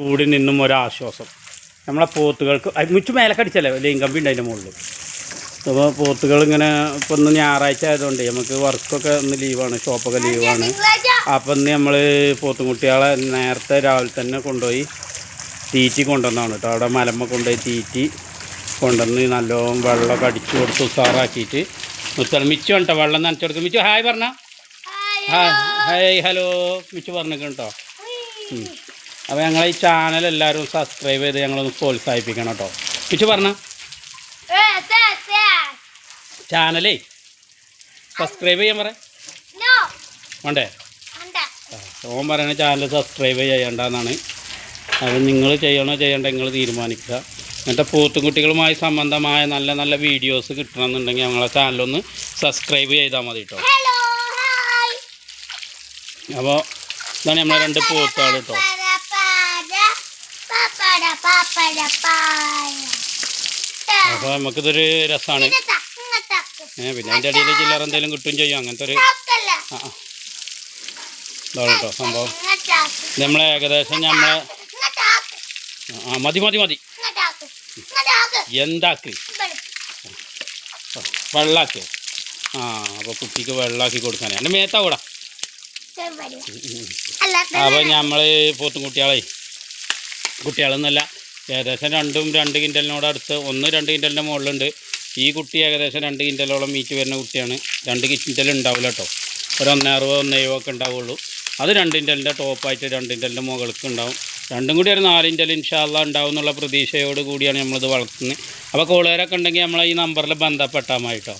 കൂടി നിന്നും ഒരാശ്വാസം. നമ്മളെ പോത്തുകൾക്ക് മുച്ചു മേലക്കടിച്ചല്ലേ ലൈൻ കമ്പി ഉണ്ട് അതിൻ്റെ മുകളിൽ. അപ്പോൾ പോത്തുകൾ ഇങ്ങനെ ഇപ്പം ഇന്ന് ഞായറാഴ്ച ആയതുകൊണ്ട് നമുക്ക് വർക്കൊക്കെ ഇന്ന് ലീവാണ്, ഷോപ്പൊക്കെ ലീവാണ്. അപ്പം ഇന്ന് നമ്മൾ പോത്തുംകുട്ടികളെ നേരത്തെ രാവിലെ തന്നെ കൊണ്ടുപോയി തീറ്റി കൊണ്ടുവന്നാണ് കേട്ടോ. അവിടെ മലമ്മ കൊണ്ടുപോയി തീറ്റി കൊണ്ടുവന്ന് നല്ലോണം വെള്ളമൊക്കെ അടിച്ചു കൊടുത്ത് ഉസാറാക്കിയിട്ട് നിർത്തണം. മിച്ചു കേട്ടോ വെള്ളം നനച്ചു കൊടുക്കും. മിച്ചു ഹായ് പറഞ്ഞ ഹായ് ഹലോ മിച്ചു പറഞ്ഞേക്കും കേട്ടോ. അപ്പോൾ ഞങ്ങളെ ഈ ചാനൽ എല്ലാവരും സബ്സ്ക്രൈബ് ചെയ്ത് ഞങ്ങളൊന്ന് പ്രോത്സാഹിപ്പിക്കണം കേട്ടോ. മിച്ചു പറഞ്ഞ ചാനലേ സബ്സ്ക്രൈബ് ചെയ്യാൻ പറ വേണ്ടേ? ഓൻ പറയുന്ന ചാനൽ സബ്സ്ക്രൈബ് ചെയ്യേണ്ടെന്നാണ്. അത് നിങ്ങൾ ചെയ്യണോ ചെയ്യണ്ട നിങ്ങൾ തീരുമാനിക്കുക. എന്നിട്ട് പോത്തുകുട്ടികളുമായി സംബന്ധമായ നല്ല നല്ല വീഡിയോസ് കിട്ടണമെന്നുണ്ടെങ്കിൽ ഞങ്ങളെ ചാനലൊന്ന് സബ്സ്ക്രൈബ് ചെയ്താൽ മതി കേട്ടോ. അപ്പോൾ ഇതാണ് നമ്മളെ രണ്ട് പോത്തുകൾ കേട്ടോ. അപ്പോൾ നമുക്കിതൊരു രസമാണ്. പിന്നെ അതിൻ്റെ ഇടയിൽ ചില്ലറ എന്തെങ്കിലും കിട്ടുകയും ചെയ്യും. അങ്ങനത്തെ ഒരു ഇതാണ് കേട്ടോ സംഭവം. നമ്മളെ ഏകദേശം നമ്മളെ മതി മതി മതി എന്താക്ക് വെള്ളാക്ക്. അപ്പോൾ കുട്ടിക്ക് വെള്ളാക്കി കൊടുക്കാനേ എൻ്റെ മേത്താ കൂടാ. അപ്പോൾ നമ്മൾ പോത്തും കുട്ടികളെന്നല്ല ഏകദേശം 2 കിൻറ്റലിനോട് അടുത്ത് 1-2 കിൻറ്റലിൻ്റെ മുകളിലുണ്ട്. ഈ കുട്ടി ഏകദേശം 2 കിൻറ്റലോളം മീറ്റ് വരുന്ന കുട്ടിയാണ്. 2 കിൻറ്റൽ ഉണ്ടാവില്ല കേട്ടോ, ഒരു 1.60-1.70 ഒക്കെ ഉണ്ടാവുള്ളൂ. അത് 2 കിൻറ്റലിൻ്റെ ടോപ്പായിട്ട് 2 കിൻറ്റലിൻ്റെ മുകൾക്ക് ഉണ്ടാവും. രണ്ടും കൂടി ഒരു 4 കിൻറ്റൽ ഇൻഷാ അല്ലാഹ് ഉണ്ടാവും എന്നുള്ള പ്രതീക്ഷയോട് കൂടിയാണ് നമ്മളിത് വളർത്തുന്നത്. അപ്പോൾ കോളുകാരൊക്കെ ഉണ്ടെങ്കിൽ നമ്മളെ ഈ നമ്പറിൽ ബന്ധപ്പെട്ടാൽ മതി കേട്ടോ.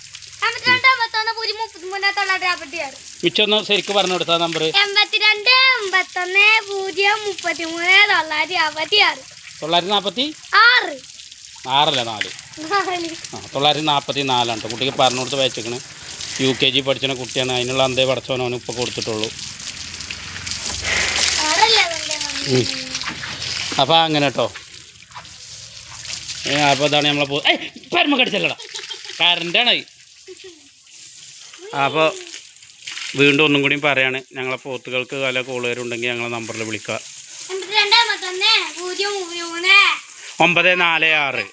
മിച്ചൊന്ന് ശരിക്കും പറഞ്ഞു കൊടുത്താൽ നമ്പർ 944 കേട്ടോ. കുട്ടിക്ക് പറഞ്ഞു കൊടുത്ത് വെച്ചേക്കണ്. UKG പഠിച്ച കുട്ടിയാണ്. അതിനുള്ള അന്തേ പഠിച്ചവനവന് ഇപ്പോൾ കൊടുത്തിട്ടുള്ളൂ. അപ്പോൾ അങ്ങനെ കേട്ടോ. അപ്പോൾ ഇതാണ് നമ്മളെ പരമ കടിച്ചല്ലടാ കറണ്ടാണ്. അപ്പോൾ വീണ്ടും ഒന്നും കൂടി പറയാണ്, ഞങ്ങളെ പോത്തുകൾക്ക് വല്ല കോളുകാരുണ്ടെങ്കിൽ ഞങ്ങളെ നമ്പറിൽ വിളിക്കുക. 946